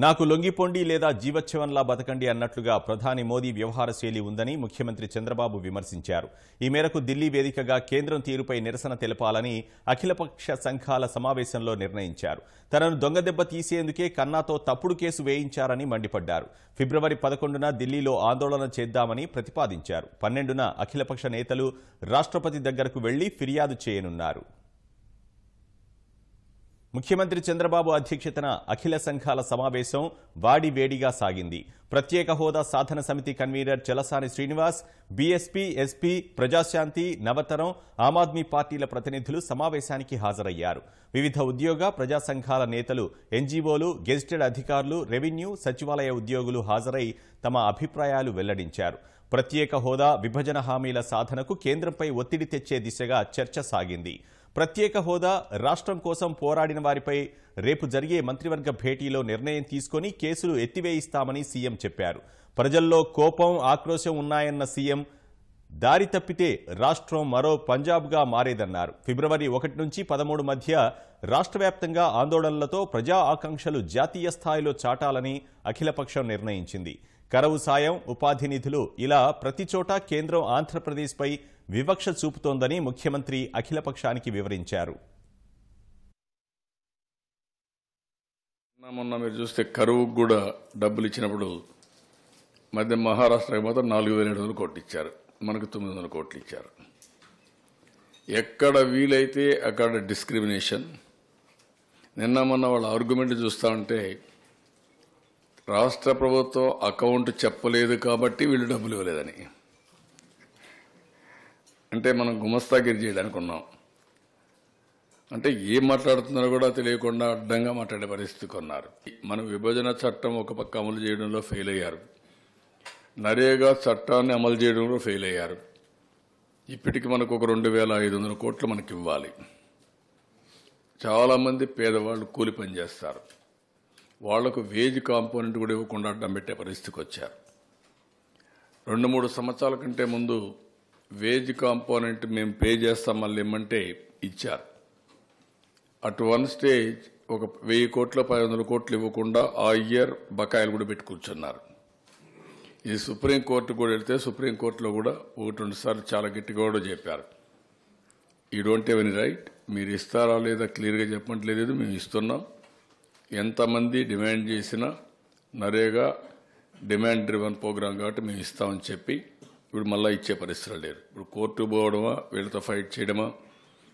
నాకు లొంగిపోండి లేదా జీవచ్ఛవంలా బతకండి అన్నట్లుగా ప్రధాని మోదీ వ్యవహార శైలి ఉందని ముఖ్యమంత్రి చంద్రబాబు విమర్శించారు. ఈ మేరకు ఢిల్లీ వేదికగా కేంద్రం తీరుపై నిరసన తెలపాలని అఖిలపక్ష సంఘాల సమావేశంలో నిర్ణయించారు. తనను దొంగదెబ్బ తీసేందుకే కన్నాతో తప్పుడు కేసు వేయించారని మండిపడ్డారు. ఫిబ్రవరి 11న ఢిల్లీలో ఆందోళన చేద్దామని ప్రతిపాదించారు. 12న అఖిలపక్ష నేతలు రాష్ట్రపతి దగ్గరకు వెళ్లి ఫిర్యాదు చేయనున్నారు. ముఖ్యమంత్రి చంద్రబాబు అధ్యక్షతన అఖిల సంఘాల సమావేశం వాడివేడిగా సాగింది. ప్రత్యేక హోదా సాధన సమితి convener Chalasani Srinivas, BSP, SP, Prajashanti, Navataram, Aam Aadmi పార్టీల ప్రతినిధులు సమావేశానికి హాజరయ్యారు. వివిధ ఉద్యోగ ప్రజా సంఘాల నేతలు, ఎన్జీఓలు, గెజిటెడ్ అధికారులు, రెవెన్యూ, సచివాలయ ఉద్యోగులు హాజరై తమ అభిప్రాయాలు వెల్లడించారు. ప్రత్యేక హోదా, విభజన హామీల సాధనకు కేంద్రంపై ఒత్తిడి తెచ్చే దిశగా చర్చ సాగింది. ప్రత్యేక హోదా, రాష్ట్రం కోసం పోరాడిన వారిపై రేపు జరిగే మంత్రివర్గ భేటీలో నిర్ణయం తీసుకుని కేసులు ఎత్తివేయిస్తామని సీఎం చెప్పారు. ప్రజల్లో కోపం, ఆక్రోశం ఉన్నాయన్న సీఎం దారి తప్పితే రాష్ట్రం మరో పంజాబ్గా మారేదన్నారు. ఫిబ్రవరి 1 నుంచి 13 మధ్య రాష్ట్ర వ్యాప్తంగా ఆందోళనలతో ప్రజా ఆకాంక్షలు జాతీయ స్థాయిలో చాటాలని అఖిలపక్షం నిర్ణయించింది. కరవు సాయం, ఉపాధి నిధులు ఇలా ప్రతి చోట కేంద్రం ఆంధ్రప్రదేశ్పై వివక్ష చూపుతోందని ముఖ్యమంత్రి అఖిలపక్షానికి వివరించారు. మొన్న మీరు చూస్తే కరువుకు కూడా డబ్బులు ఇచ్చినప్పుడు మధ్య మహారాష్ట్రకి మాత్రం 4,700 కోట్లు ఇచ్చారు, మనకు 900 కోట్లు ఇచ్చారు. ఎక్కడ వీలైతే అక్కడ డిస్క్రిమినేషన్. నిన్న మొన్న వాళ్ళ ఆర్గ్యుమెంట్ చూస్తా ఉంటే రాష్ట్ర ప్రభుత్వం అకౌంట్ చెప్పలేదు కాబట్టి వీళ్ళు డబ్బులు ఇవ్వలేదని. అంటే మనం గుమస్తాగిరి చేయడానికి ఉన్నాం. అంటే ఏం మాట్లాడుతున్నారో కూడా తెలియకుండా అడ్డంగా మాట్లాడే పరిస్థితికి ఉన్నారు. మన విభజన చట్టం ఒక పక్క అమలు చేయడంలో ఫెయిల్ అయ్యారు, నరేగా చట్టాన్ని అమలు చేయడంలో ఫెయిల్ అయ్యారు. ఇప్పటికి మనకు ఒక 2,500 కోట్లు మనకి ఇవ్వాలి. చాలామంది పేదవాళ్ళు కూలి పని చేస్తారు, వాళ్లకు వేజ్ కాంపోనెంట్ కూడా ఇవ్వకుండా అడ్డం పెట్టే పరిస్థితికి వచ్చారు. 2-3 సంవత్సరాల కంటే ముందు వేజ్ కాంపోనెంట్ మేము పే చేస్తాం మళ్ళీ ఇమ్మంటే ఇచ్చారు. అటు వన్ స్టేజ్ ఒక 1,000 కోట్ల 500 కోట్లు ఇవ్వకుండా ఆ ఇయర్ బకాయిలు కూడా పెట్టి కూర్చున్నారు. ఇది సుప్రీంకోర్టు కూడా వెళ్తే సుప్రీంకోర్టులో కూడా 1-2 సార్లు చాలా గట్టిగా కూడా చెప్పారు, you don't have any right, మీరు ఇస్తారా లేదా క్లియర్గా చెప్పట్లేదు, మేము ఇస్తున్నాం. ఎంతమంది డిమాండ్ చేసినా నరేగా డిమాండ్ డ్రివన్ ప్రోగ్రాం కాబట్టి మేము ఇస్తామని చెప్పి ఇప్పుడు మళ్ళీ ఇచ్చే పరిస్థితులు లేరు. ఇప్పుడు కోర్టు పోవడమా, వీళ్ళతో ఫైట్ చేయడమా.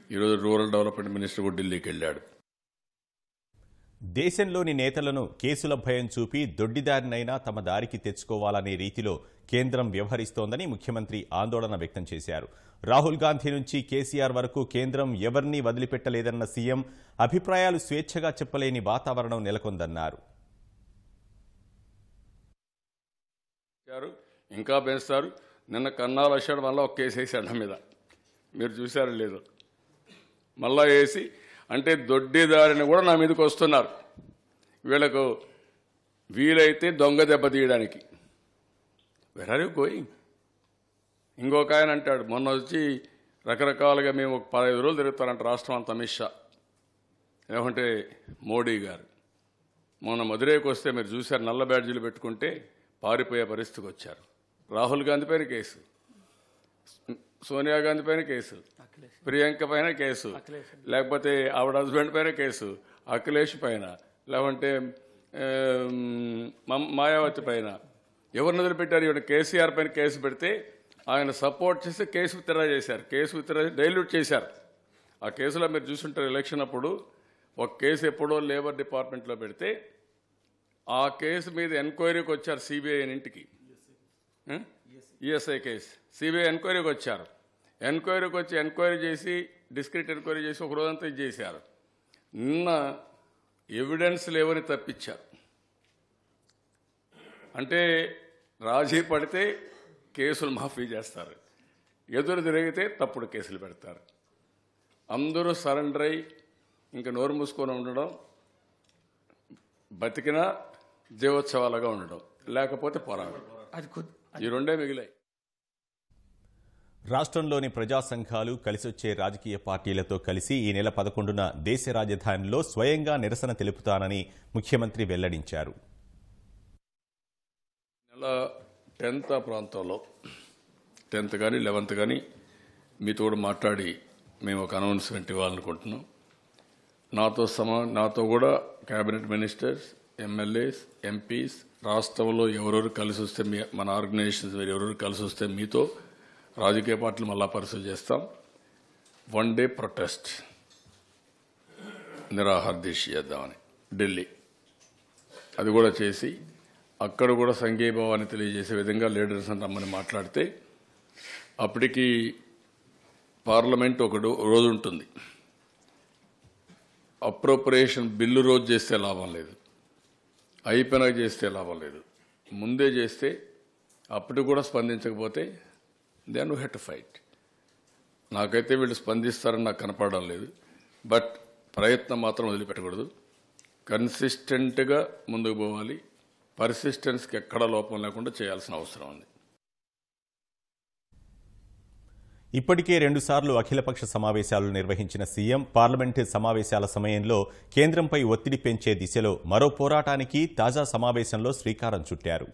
ఈరోజు రూరల్ డెవలప్మెంట్ మినిస్టర్ కూడా ఢిల్లీకి వెళ్ళాడు. దేశంలోని నేతలను కేసుల భయం చూపి దొడ్డిదారినైనా తమ దారికి తెచ్చుకోవాలనే రీతిలో కేంద్రం వ్యవహరిస్తోందని ముఖ్యమంత్రి ఆందోళన వ్యక్తం చేశారు. రాహుల్ గాంధీ నుంచి కేసీఆర్ వరకు కేంద్రం ఎవరినీ వదిలిపెట్టలేదన్న సీఎం అభిప్రాయాలు స్వేచ్ఛగా చెప్పలేని వాతావరణం నెలకొందన్నారు. ఇంకా పెంచుతారు. నిన్న కన్నాలు వచ్చాడు, మళ్ళీ ఒక కేసు వేసాడు నా మీద, మీరు చూశారు లేదు, మళ్ళా వేసి అంటే దొడ్డిదారిని కూడా నా మీదకి వస్తున్నారు. వీళ్ళకు వీలైతే దొంగ దెబ్బ తీయడానికి. Where are you going? ఇంకొక ఆయన అంటాడు, మొన్న వచ్చి రకరకాలుగా మేము ఒక 15 రోజులు తిరుగుతారంట రాష్ట్రం అంత అమిత్ షా, ఏమంటే మోడీ గారు. మొన్న మధురైకి వస్తే మీరు చూశారు, నల్ల బ్యాడ్జీలు పెట్టుకుంటే పారిపోయే పరిస్థితికి వచ్చారు. రాహుల్ గాంధీ పైన కేసు, సోనియా గాంధీ పైన కేసు, ప్రియాంక పైన కేసు, లేకపోతే ఆవిడ హస్బెండ్ పైన కేసు, అఖిలేష్ పైన, లేకుంటే మాయావతి పైన. ఎవరిని వదిలిపెట్టారు? ఈవిడ కేసీఆర్ పైన కేసు పెడితే ఆయన సపోర్ట్ చేసి కేసు విత్డ్రా చేశారు, కేసు విత్డ్రా డైల్యూట్ చేశారు. ఆ కేసులో మీరు చూసుంటారు, ఎలక్షన్ అప్పుడు ఒక కేసు ఎప్పుడో లేబర్ డిపార్ట్మెంట్లో పెడితే ఆ కేసు మీద ఎంక్వైరీకి వచ్చారు సిబిఐ ఇంటికి, ఈఎస్ఐ కేసు సిబిఐ ఎంక్వైరీకి వచ్చారు. ఎంక్వైరీకి వచ్చి ఎంక్వైరీ చేసి డిస్క్రిట్ ఎంక్వైరీ చేసి ఒక రోజంతా ఇది చేశారు. నిన్న ఎవిడెన్స్ లేవని తప్పించారు. అంటే రాజీ పడితే కేసులు మాఫీ చేస్తారు, ఎదురు తిరిగితే తప్పుడు కేసులు పెడతారు. అందరూ సరెండర్ అయి ఇంకా నోరు మూసుకొని ఉండడం, బతికినా జీవోత్సవాలుగా ఉండడం, లేకపోతే పోరాటం, ఈ రెండే మిగిలాయి. రాష్ట్రంలోని ప్రజా సంఘాలు కలిసొచ్చే రాజకీయ పార్టీలతో కలిసి ఈ నెల 11న దేశ రాజధానిలో స్వయంగా నిరసన తెలుపుతానని ముఖ్యమంత్రి వెల్లడించారు. నెల 10th ప్రాంతంలో 10th కానీ 11th కానీ మీతో కూడా మాట్లాడి మేము ఒక అనౌన్స్మెంట్ ఇవ్వాలనుకుంటున్నాం. నాతో కూడా క్యాబినెట్ మినిస్టర్స్, ఎమ్మెల్యేస్, ఎంపీస్, రాష్ట్రంలో ఎవరెవరు కలిసి వస్తే మన ఆర్గనైజేషన్స్ ఎవరెవరు కలిసి వస్తే మీతో రాజకీయ పార్టీలు మళ్ళా పరిశీలన చేస్తాం. 1 day ప్రొటెస్ట్ నిరాహార దీక్ష చేద్దామని ఢిల్లీ, అది కూడా చేసి అక్కడ కూడా సంఘీభావాన్ని తెలియజేసే విధంగా లీడర్స్ అని రమ్మని మాట్లాడితే అప్పటికి పార్లమెంట్ ఒక రోజు ఉంటుంది. అప్రోప్రియేషన్ బిల్లు రోజు చేస్తే లాభం లేదు, అయిపోయినాక చేస్తే లాభం లేదు. ముందే చేస్తే అప్పటికి కూడా స్పందించకపోతే then we have to fight. నాకైతే వీళ్ళు స్పందిస్తారని నాకు కనపడడం లేదు. బట్ ప్రయత్నం మాత్రం వదిలిపెట్టకూడదు. కన్సిస్టెంట్గా ముందుకు పోవాలి. పర్సిస్టెన్స్కి ఎక్కడా లోపం లేకుండా చేయాల్సిన అవసరం ఉంది. ఇప్పటికే 2 సార్లు అఖిలపక్ష సమావేశాలు నిర్వహించిన సీఎం పార్లమెంటు సమావేశాల సమయంలో కేంద్రంపై ఒత్తిడి పెంచే దిశలో మరో పోరాటానికి తాజా సమావేశంలో శ్రీకారం చుట్టారు.